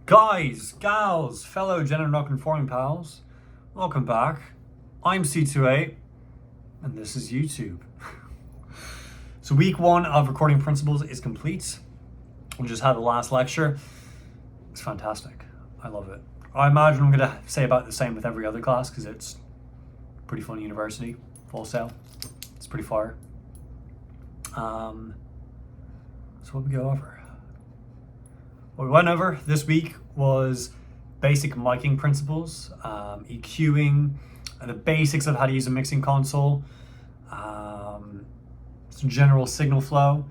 Guys, gals, fellow gender non-conforming pals, welcome back. I'm C28, and this is YouTube. So week one of recording principles is complete. We just had the last lecture. It's fantastic. I love it. I imagine I'm going to say about the same with every other class because it's pretty fun university, full sail. It's pretty far. So what we go over? What we went over this week was basic miking principles, EQing, the basics of how to use a mixing console, some general signal flow.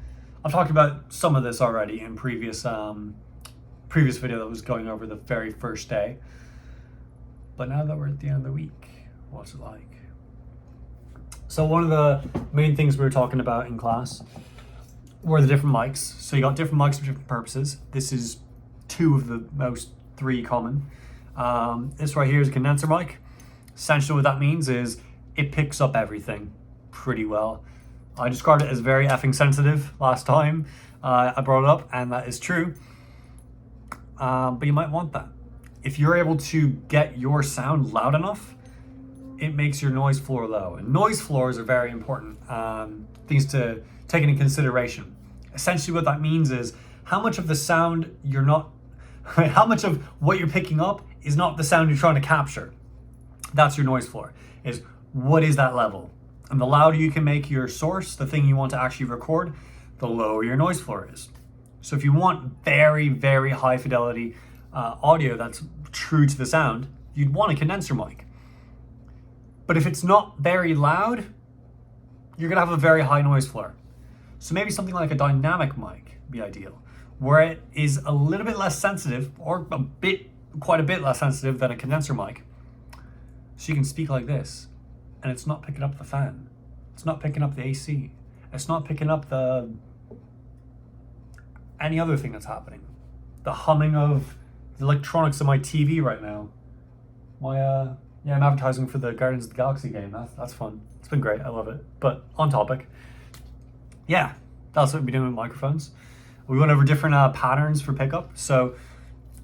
I've talked about some of this already in previous video that was going over the very first day. But now that we're at the end of the week, what's it like? So one of the main things we were talking about in class were the different mics. So you got different mics for different purposes. This is two of the three common. This right here is a condenser mic. Essentially what that means is it picks up everything pretty well. I described it as very effing sensitive last time I brought it up, and that is true. But you might want that. If you're able to get your sound loud enough, it makes your noise floor low. And noise floors are very important things to take into consideration. Essentially what that means is how much of the sound how much of what you're picking up is not the sound you're trying to capture. That's your noise floor, is what is that level? And the louder you can make your source, the thing you want to actually record, the lower your noise floor is. So if you want very, very high fidelity audio that's true to the sound, you'd want a condenser mic. But if it's not very loud, you're gonna have a very high noise floor. So maybe something like a dynamic mic would be ideal, where it is a little bit less sensitive, or quite a bit less sensitive than a condenser mic. So you can speak like this, and it's not picking up the fan. It's not picking up the AC. It's not picking up any other thing that's happening. The humming of the electronics of my TV right now. I'm advertising for the Guardians of the Galaxy game. That's fun. It's been great. I love it. But on topic. Yeah, that's what we're doing with microphones. We went over different patterns for pickup. So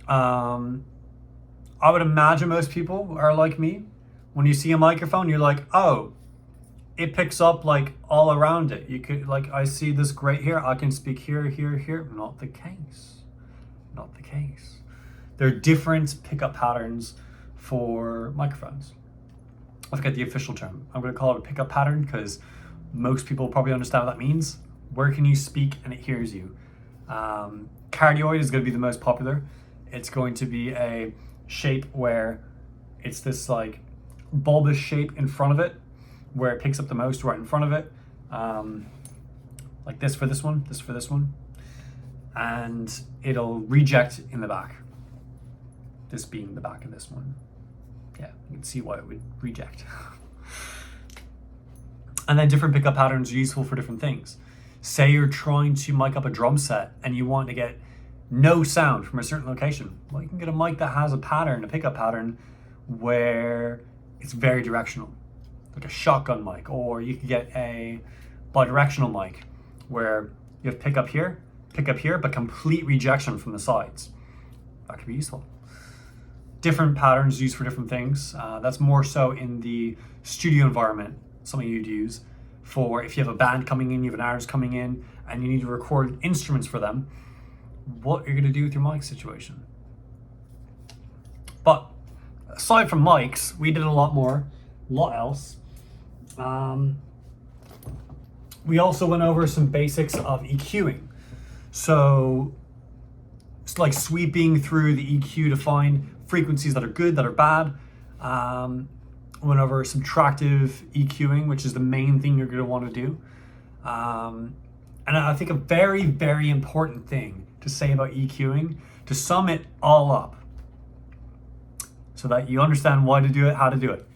I would imagine most people are like me. When you see a microphone, you're like, oh, it picks up like all around it. You could, like, I see this great here. I can speak here, here, here. Not the case. Not the case. There are different pickup patterns for microphones. I forget the official term. I'm going to call it a pickup pattern because most people probably understand what that means. Where can you speak and it hears you? Cardioid is going to be the most popular. It's going to be a shape where it's this like bulbous shape in front of it, where it picks up the most right in front of it. Like this for this one, this for this one. And it'll reject in the back. This being the back of this one. Yeah, you can see why it would reject. And then different pickup patterns are useful for different things. Say you're trying to mic up a drum set and you want to get no sound from a certain location. Well, you can get a mic that has a pickup pattern where it's very directional, like a shotgun mic, or you could get a bidirectional mic where you have pick up here, but complete rejection from the sides. That could be useful. Different patterns used for different things. That's more so in the studio environment, something you'd use for if you have a band coming in, you have an artist coming in, and you need to record instruments for them, what you're gonna do with your mic situation. But aside from mics, we did a lot else. We also went over some basics of EQing. So it's like sweeping through the EQ to find frequencies that are good, that are bad. Went over subtractive EQing, which is the main thing you're gonna wanna do. And I think a very, very important thing to say about EQing, to sum it all up, so that you understand why to do it, how to do it,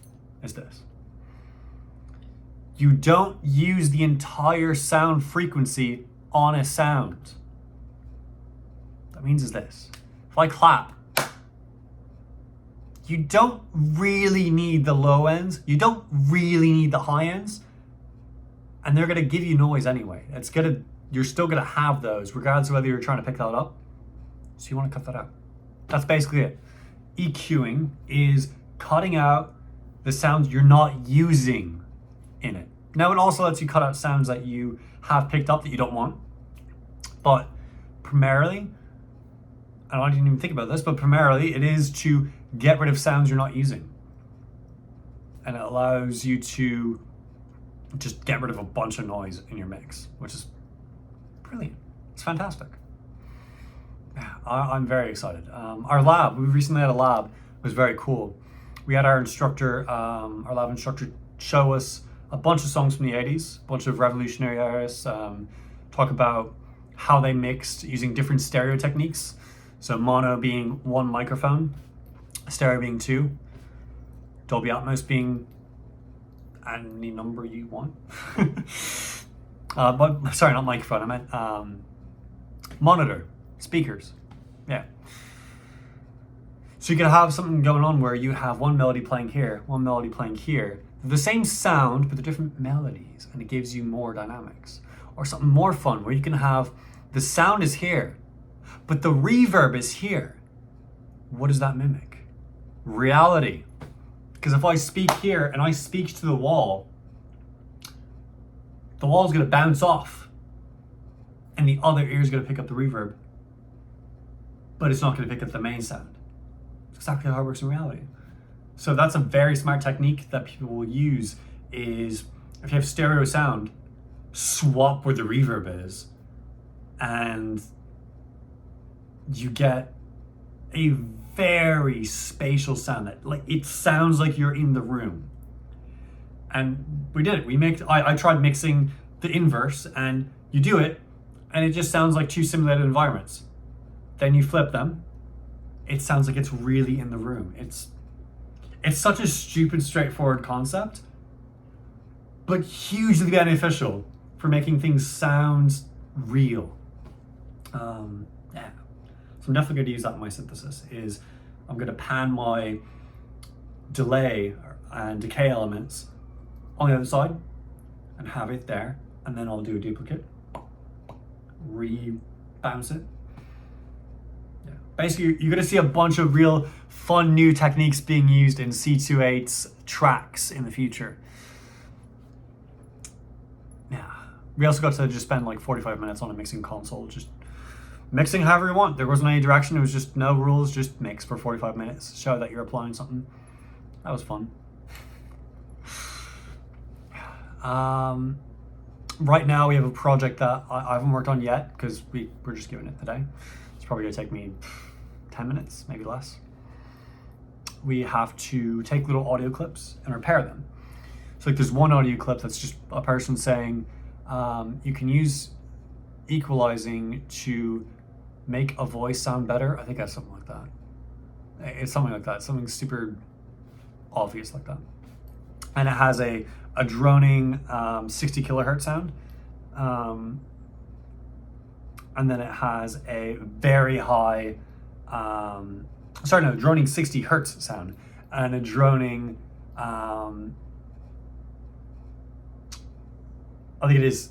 is this. You don't use the entire sound frequency on a sound. That means is this. If I clap, you don't really need the low ends. You don't really need the high ends. And they're gonna give you noise anyway. You're still gonna have those regardless of whether you're trying to pick that up. So you wanna cut that out. That's basically it. EQing is cutting out the sounds you're not using in it. Now, it also lets you cut out sounds that you have picked up that you don't want. But primarily, and I didn't even think about this, but primarily it is to get rid of sounds you're not using. And it allows you to just get rid of a bunch of noise in your mix, which is brilliant. It's fantastic. I'm very excited. Our lab, we recently had a lab, it was very cool. We had our instructor, our lab instructor, show us a bunch of songs from the 80s, a bunch of revolutionary artists, talk about how they mixed using different stereo techniques. So mono being one microphone, stereo being two, Dolby Atmos being any number you want. But sorry, not microphone, I meant monitor, speakers. Yeah. So you can have something going on where you have one melody playing here, one melody playing here, the same sound, but they're different melodies, and it gives you more dynamics. Or something more fun where you can have the sound is here, but the reverb is here. What does that mimic? Reality. Because if I speak here and I speak to the wall is going to bounce off, and the other ear is going to pick up the reverb, but it's not going to pick up the main sound. It's exactly how it works in reality. So that's a very smart technique that people will use, is if you have stereo sound, swap where the reverb is, and you get a very spatial sound that, like, it sounds like you're in the room. And we did it. I tried mixing the inverse, and you do it, and it just sounds like two simulated environments. Then you flip them, it sounds like it's really in the room. It's such a stupid, straightforward concept, but hugely beneficial for making things sound real. Yeah. So I'm definitely going to use that in my synthesis. Is I'm going to pan my delay and decay elements on the other side and have it there, and then I'll do a duplicate, re-bounce it. Yeah. Basically, you're going to see a bunch of real fun new techniques being used in C28's tracks in the future. Yeah. We also got to just spend like 45 minutes on a mixing console, just mixing however you want. There wasn't any direction, it was just no rules, just mix for 45 minutes, show that you're applying something. That was fun. Right now we have a project that I haven't worked on yet because we're just giving it today. It's probably gonna take me 10 minutes, maybe less. We have to take little audio clips and repair them. So like there's one audio clip that's just a person saying, you can use equalising to make a voice sound better. I think that's something like that. It's something like that, something super obvious like that. And it has a droning 60 kilohertz sound. And then it has a very high, droning 60 hertz sound, and a droning, I think it is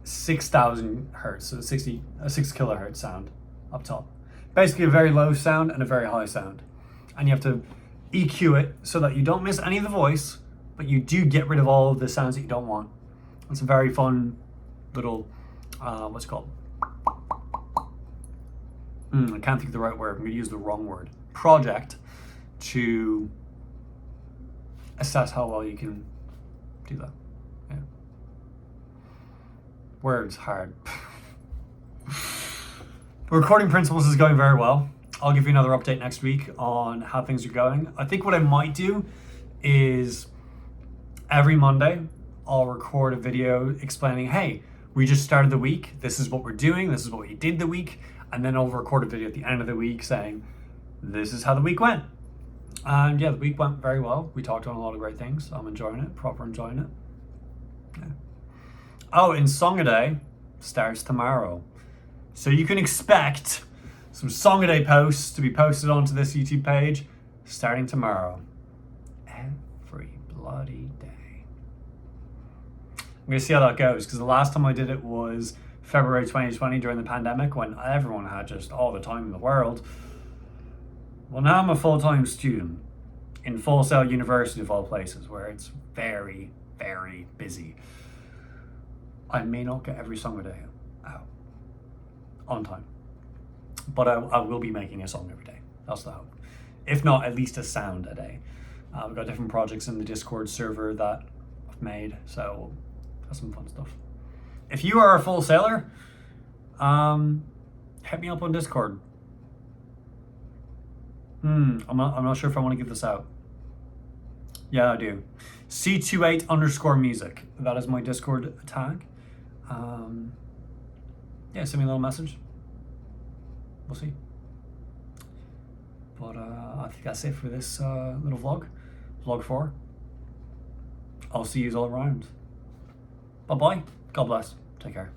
6,000 hertz, so a 6 kilohertz sound up top. Basically a very low sound and a very high sound. And you have to EQ it so that you don't miss any of the voice, but you do get rid of all of the sounds that you don't want. It's a very fun little, what's it called? I can't think of the right word. I'm going to use the wrong word. Project to assess how well you can do that. Yeah. Words hard. The recording principles is going very well. I'll give you another update next week on how things are going. I think what I might do is every Monday I'll record a video explaining, hey, we just started the week. This is what we're doing. This is what we did the week. And then I'll record a video at the end of the week saying, this is how the week went. And yeah, the week went very well. We talked on a lot of great things. I'm enjoying it, proper enjoying it. Yeah. Oh, and Song a Day starts tomorrow. So you can expect some Song a Day posts to be posted onto this YouTube page starting tomorrow. Every bloody day. I'm gonna see how that goes, because the last time I did it was February 2020 during the pandemic when everyone had just all the time in the world. Well, now I'm a full-time student in Full Sail University of all places, where it's very, very busy. I may not get every song a day out on time, but I will be making a song every day. That's the hope. If not, at least a sound a day. We've got different projects in the Discord server that I've made, so that's some fun stuff. If you are a full sailor, hit me up on Discord. I'm not sure if I want to give this out. Yeah, I do. C28_music. That is my Discord tag. Yeah, send me a little message. We'll see. But I think that's it for this little vlog. Vlog 4. I'll see you all around. Bye-bye. God bless. Take care.